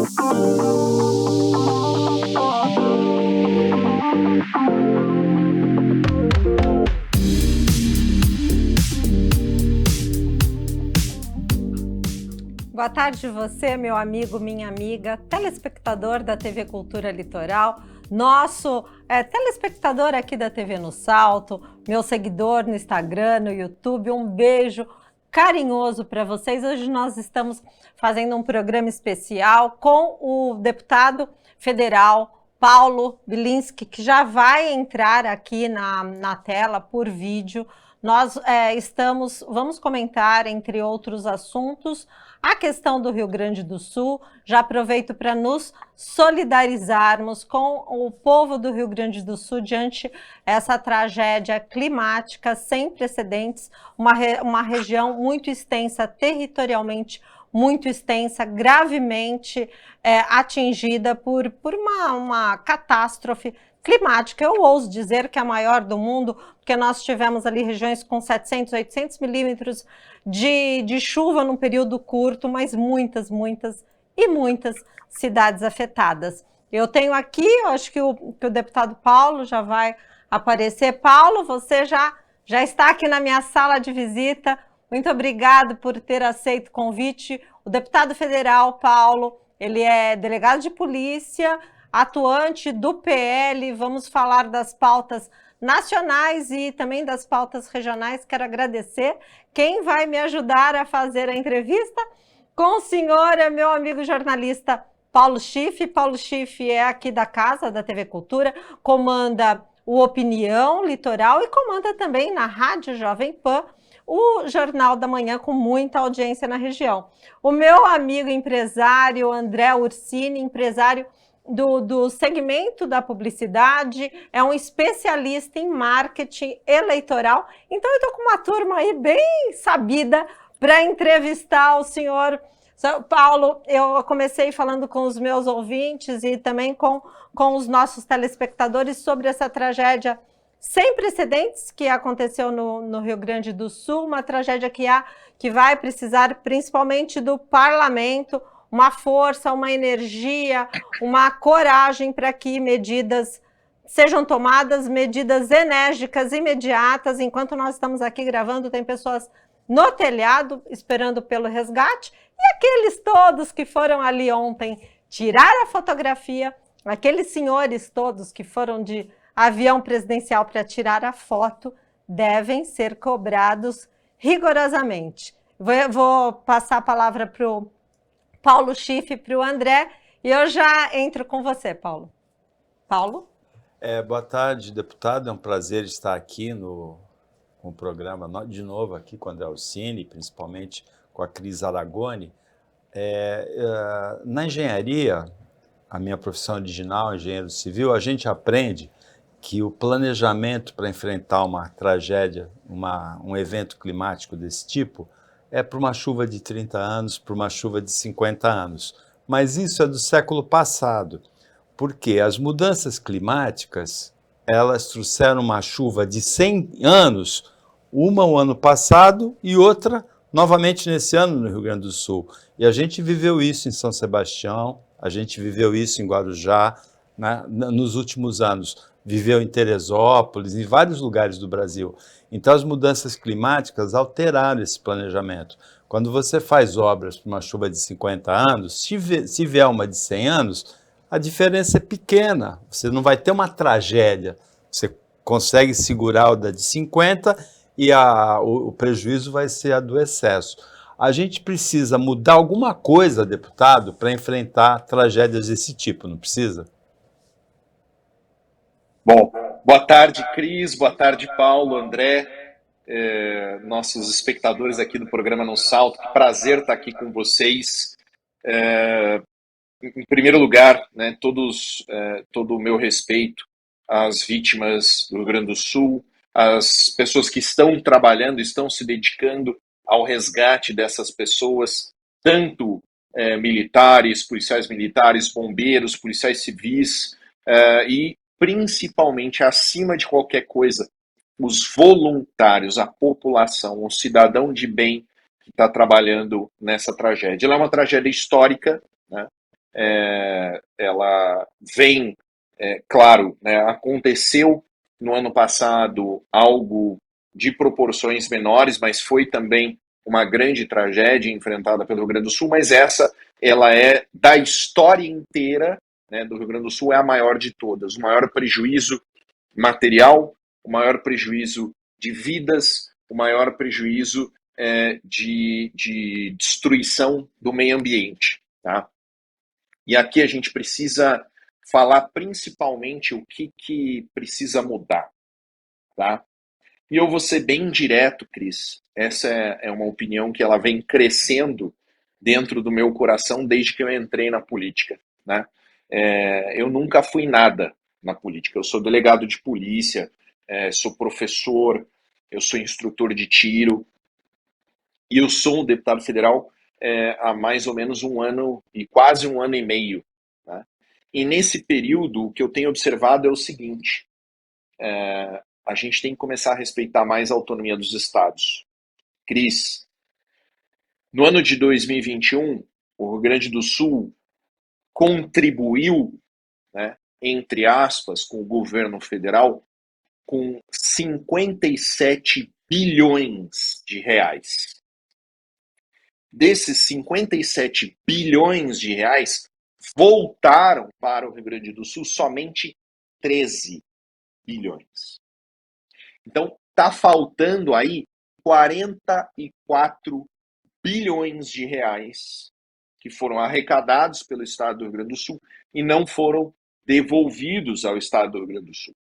Boa tarde você, meu amigo, minha amiga, telespectador da TV Cultura Litoral, nosso telespectador aqui da TV No Salto, meu seguidor no Instagram, no YouTube, um beijo carinhoso para vocês. Hoje nós estamos fazendo um programa especial com o deputado federal Paulo Bilinski, que já vai entrar aqui na tela por vídeo. Nós vamos comentar, entre outros assuntos, a questão do Rio Grande do Sul. Já aproveito para nos solidarizarmos com o povo do Rio Grande do Sul diante essa tragédia climática sem precedentes, uma região muito extensa, territorialmente muito extensa, gravemente atingida por uma catástrofe climática. Eu ouso dizer que é a maior do mundo, porque nós tivemos ali regiões com 700, 800 milímetros de chuva num período curto, mas muitas cidades afetadas. Eu tenho aqui, eu acho que o deputado Paulo já vai aparecer. Paulo, você já está aqui na minha sala de visita. Muito obrigado por ter aceito o convite. O deputado federal Paulo, ele é delegado de polícia, atuante do PL. Vamos falar das pautas nacionais e também das pautas regionais. Quero agradecer. Quem vai me ajudar a fazer a entrevista com o senhor é meu amigo jornalista Paulo Schiff. Paulo Schiff é aqui da casa da TV Cultura, comanda o Opinião Litoral e comanda também na Rádio Jovem Pan o Jornal da Manhã, com muita audiência na região. O meu amigo empresário André Ursini, empresário do segmento da publicidade, é um especialista em marketing eleitoral. Então eu estou com uma turma aí bem sabida para entrevistar o senhor Paulo. Eu comecei falando com os meus ouvintes e também com os nossos telespectadores sobre essa tragédia sem precedentes que aconteceu no Rio Grande do Sul, uma tragédia que vai precisar principalmente do parlamento, uma força, uma energia, uma coragem para que medidas sejam tomadas, medidas enérgicas, imediatas. Enquanto nós estamos aqui gravando, tem pessoas no telhado esperando pelo resgate, e aqueles todos que foram ali ontem tirar a fotografia, aqueles senhores todos que foram de avião presidencial para tirar a foto, devem ser cobrados rigorosamente. Vou passar a palavra para o Paulo Schiff e para o André, e eu já entro com você, Paulo. Paulo? Boa tarde, deputado. É um prazer estar aqui com o programa de novo aqui com o André Ursini, principalmente com a Cris Aragoni. Na engenharia, a minha profissão original, engenheiro civil, a gente aprende que o planejamento para enfrentar uma tragédia, um evento climático desse tipo, é para uma chuva de 30 anos, para uma chuva de 50 anos. Mas isso é do século passado, porque as mudanças climáticas, elas trouxeram uma chuva de 100 anos, uma o ano passado e outra novamente nesse ano no Rio Grande do Sul. E a gente viveu isso em São Sebastião, a gente viveu isso em Guarujá, né, nos últimos anos. Viveu em Teresópolis, em vários lugares do Brasil. Então, as mudanças climáticas alteraram esse planejamento. Quando você faz obras para uma chuva de 50 anos, se vier uma de 100 anos, a diferença é pequena. Você não vai ter uma tragédia. Você consegue segurar o da de 50 e o prejuízo vai ser a do excesso. A gente precisa mudar alguma coisa, deputado, para enfrentar tragédias desse tipo, não precisa? Bom, boa tarde, Cris, boa tarde, Paulo, André, nossos espectadores aqui do programa No Salto. Que prazer estar aqui com vocês. Em primeiro lugar, né, todo o meu respeito às vítimas do Rio Grande do Sul, às pessoas que estão trabalhando, estão se dedicando ao resgate dessas pessoas, tanto policiais militares, bombeiros, policiais civis e principalmente, acima de qualquer coisa, os voluntários, a população, o cidadão de bem que está trabalhando nessa tragédia. Ela é uma tragédia histórica, né? ela vem, claro, né, aconteceu no ano passado algo de proporções menores, mas foi também uma grande tragédia enfrentada pelo Rio Grande do Sul, mas ela é, da história inteira, né, do Rio Grande do Sul, é a maior de todas. O maior prejuízo material, o maior prejuízo de vidas, o maior prejuízo de destruição do meio ambiente. Tá? E aqui a gente precisa falar principalmente o que precisa mudar. Tá? E eu vou ser bem direto, Cris. Essa é uma opinião que ela vem crescendo dentro do meu coração desde que eu entrei na política. Né? Eu nunca fui nada na política. Eu sou delegado de polícia, sou professor, eu sou instrutor de tiro e eu sou um deputado federal há mais ou menos um ano e quase um ano e meio. Né? E nesse período, o que eu tenho observado é o seguinte: a gente tem que começar a respeitar mais a autonomia dos estados. Cris, no ano de 2021, o Rio Grande do Sul contribuiu, né, entre aspas, com o governo federal com 57 bilhões de reais. Desses 57 bilhões de reais, voltaram para o Rio Grande do Sul somente 13 bilhões. Então, está faltando aí 44 bilhões de reais que foram arrecadados pelo Estado do Rio Grande do Sul e não foram devolvidos ao Estado do Rio Grande do Sul.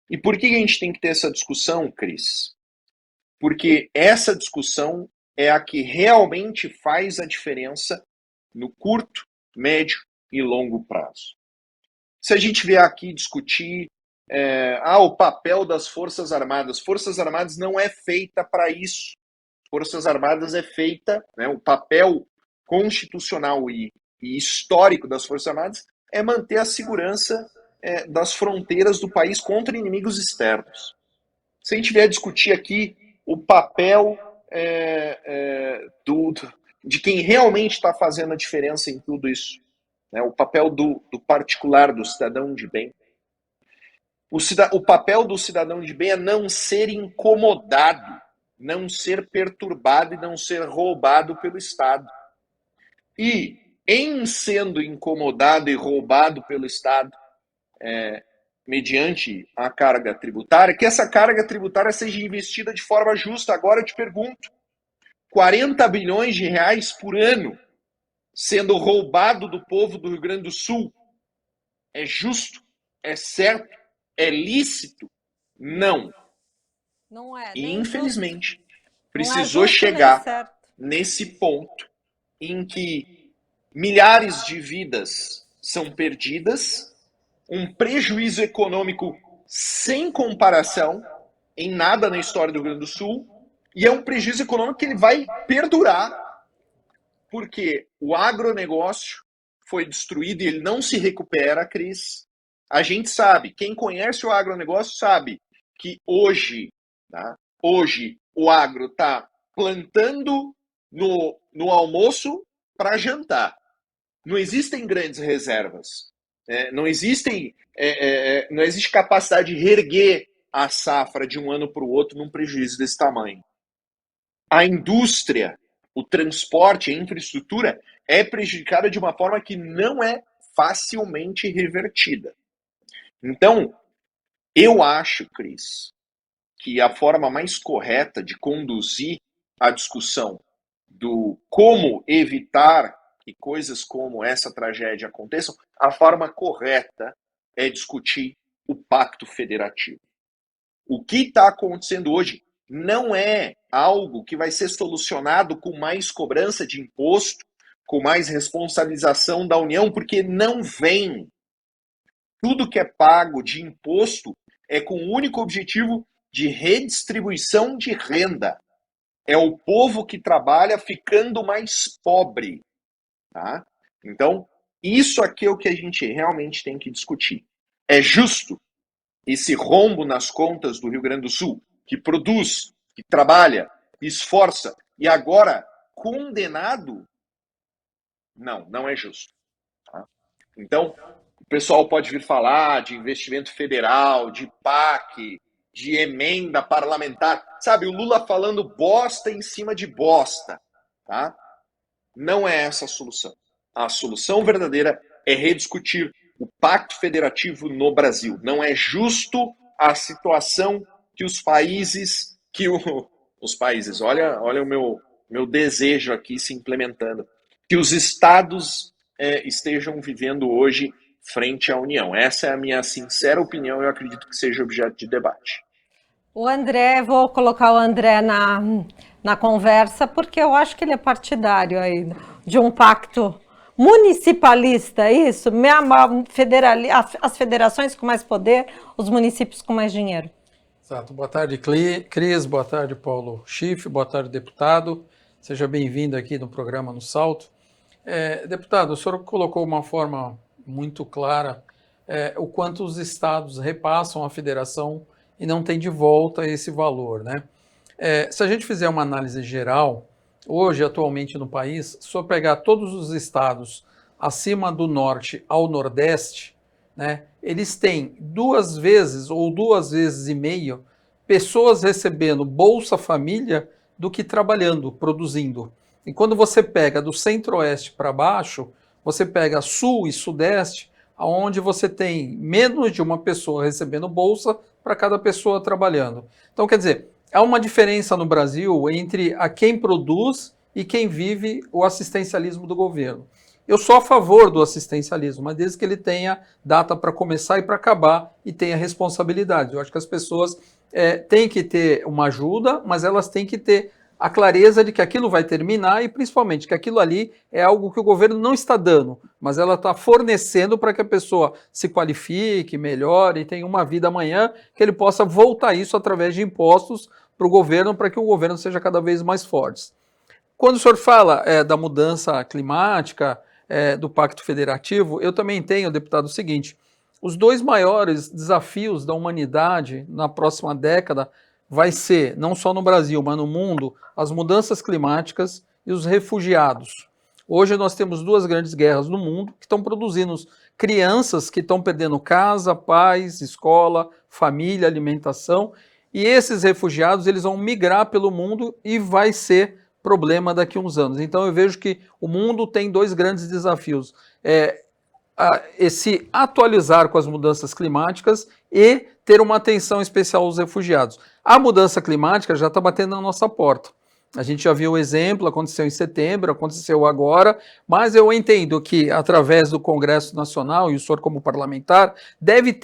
E por que a gente tem que ter essa discussão, Cris? Porque essa discussão é a que realmente faz a diferença no curto, médio e longo prazo. Se a gente vier aqui discutir o papel das Forças Armadas. Forças Armadas não é feita para isso. Forças Armadas é feita, né, o papel constitucional e histórico das Forças Armadas é manter a segurança das fronteiras do país contra inimigos externos. Se a gente vier discutir aqui o papel de quem realmente está fazendo a diferença em tudo isso, né, o papel do particular, do cidadão de bem, o papel do cidadão de bem é não ser incomodado, não ser perturbado e não ser roubado pelo Estado. E, em sendo incomodado e roubado pelo Estado, mediante a carga tributária, que essa carga tributária seja investida de forma justa. Agora eu te pergunto, 40 bilhões de reais por ano sendo roubado do povo do Rio Grande do Sul, é justo? É certo? É lícito? Não. Não é E, nem infelizmente, justo, não é precisou justo nem chegar certo. nesse ponto em que milhares de vidas são perdidas, um prejuízo econômico sem comparação em nada na história do Rio Grande do Sul, e é um prejuízo econômico que ele vai perdurar, porque o agronegócio foi destruído e ele não se recupera, Cris. A gente sabe, quem conhece o agronegócio sabe que hoje, tá? Hoje o agro está plantando no almoço para jantar. Não existem grandes reservas. Não existe capacidade de reerguer a safra de um ano para o outro num prejuízo desse tamanho. A indústria, o transporte, a infraestrutura é prejudicada de uma forma que não é facilmente revertida. Então, eu acho, Cris, que a forma mais correta de conduzir a discussão do como evitar que coisas como essa tragédia aconteçam, a forma correta é discutir o pacto federativo. O que está acontecendo hoje não é algo que vai ser solucionado com mais cobrança de imposto, com mais responsabilização da União, porque não vem. Tudo que é pago de imposto é com o único objetivo de redistribuição de renda. É o povo que trabalha ficando mais pobre. Tá? Então, isso aqui é o que a gente realmente tem que discutir. É justo esse rombo nas contas do Rio Grande do Sul, que produz, que trabalha, que esforça, e agora condenado? Não, não é justo. Então, o pessoal pode vir falar de investimento federal, de PAC, de emenda parlamentar. Sabe, o Lula falando bosta em cima de bosta. Tá? Não é essa a solução. A solução verdadeira é rediscutir o Pacto Federativo no Brasil. Não é justo a situação que os países, olha o meu desejo aqui se implementando, que os estados estejam vivendo hoje frente à União. Essa é a minha sincera opinião e eu acredito que seja objeto de debate. O André, vou colocar o André na conversa, porque eu acho que ele é partidário aí de um pacto municipalista, é isso? As federações com mais poder, os municípios com mais dinheiro. Exato. Boa tarde, Cris. Boa tarde, Paulo Schiff. Boa tarde, deputado. Seja bem-vindo aqui no programa No Salto. Deputado, o senhor colocou uma forma muito clara o quanto os estados repassam à federação e não tem de volta esse valor, né? Se a gente fizer uma análise geral, hoje, atualmente no país, se eu pegar todos os estados acima do norte ao nordeste, né, eles têm 2 vezes ou 2,5 vezes pessoas recebendo Bolsa Família do que trabalhando, produzindo. E quando você pega do centro-oeste para baixo, você pega sul e sudeste, onde você tem menos de uma pessoa recebendo bolsa para cada pessoa trabalhando. Então, quer dizer, há uma diferença no Brasil entre a quem produz e quem vive o assistencialismo do governo. Eu sou a favor do assistencialismo, mas desde que ele tenha data para começar e para acabar e tenha responsabilidade. Eu acho que as pessoas têm que ter uma ajuda, mas elas têm que ter a clareza de que aquilo vai terminar e principalmente que aquilo ali é algo que o governo não está dando, mas ela está fornecendo para que a pessoa se qualifique, melhore e tenha uma vida amanhã, que ele possa voltar isso através de impostos para o governo, para que o governo seja cada vez mais forte. Quando o senhor fala da mudança climática, do Pacto Federativo, eu também tenho, deputado, o seguinte: os 2 maiores desafios da humanidade na próxima década vai ser, não só no Brasil, mas no mundo, as mudanças climáticas e os refugiados. Hoje nós temos 2 grandes guerras no mundo que estão produzindo crianças que estão perdendo casa, pais, escola, família, alimentação, e esses refugiados eles vão migrar pelo mundo e vai ser problema daqui a uns anos. Então eu vejo que o mundo tem 2 grandes desafios. Se atualizar com as mudanças climáticas e ter uma atenção especial aos refugiados. A mudança climática já está batendo na nossa porta. A gente já viu o exemplo, aconteceu em setembro, aconteceu agora, mas eu entendo que, através do Congresso Nacional, e o senhor como parlamentar, deve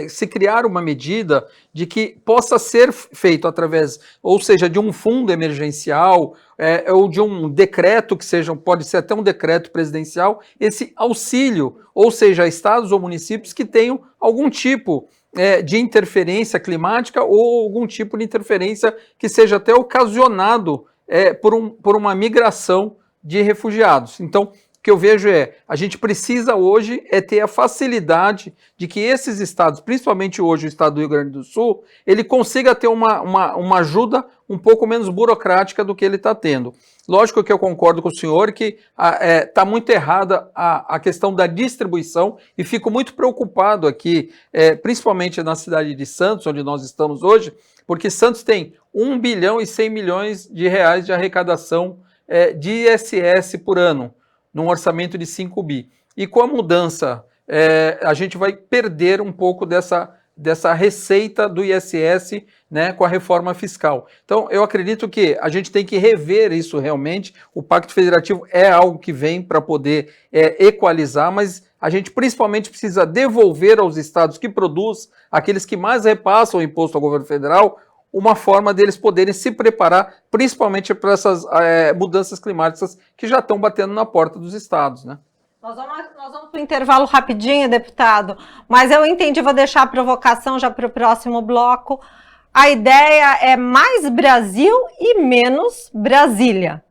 se criar uma medida de que possa ser feito através, ou seja, de um fundo emergencial, ou de um decreto que seja, pode ser até um decreto presidencial, esse auxílio, ou seja, estados ou municípios que tenham algum tipo de interferência climática ou algum tipo de interferência que seja até ocasionado por uma migração de refugiados. Então, o que eu vejo a gente precisa hoje ter a facilidade de que esses estados, principalmente hoje o estado do Rio Grande do Sul, ele consiga ter uma ajuda um pouco menos burocrática do que ele está tendo. Lógico que eu concordo com o senhor que está muito errada a questão da distribuição e fico muito preocupado aqui, principalmente na cidade de Santos, onde nós estamos hoje, porque Santos tem 1 bilhão e 100 milhões de reais de arrecadação de ISS por ano, num orçamento de 5 bi. E com a mudança, a gente vai perder um pouco dessa receita do ISS, né, com a reforma fiscal. Então, eu acredito que a gente tem que rever isso realmente. O Pacto Federativo é algo que vem para poder equalizar, mas a gente principalmente precisa devolver aos estados que produzem, aqueles que mais repassam o imposto ao governo federal, uma forma deles poderem se preparar, principalmente para essas mudanças climáticas que já estão batendo na porta dos estados, né? Nós vamos para o intervalo rapidinho, deputado, mas eu entendi, vou deixar a provocação já para o próximo bloco. A ideia é mais Brasil e menos Brasília.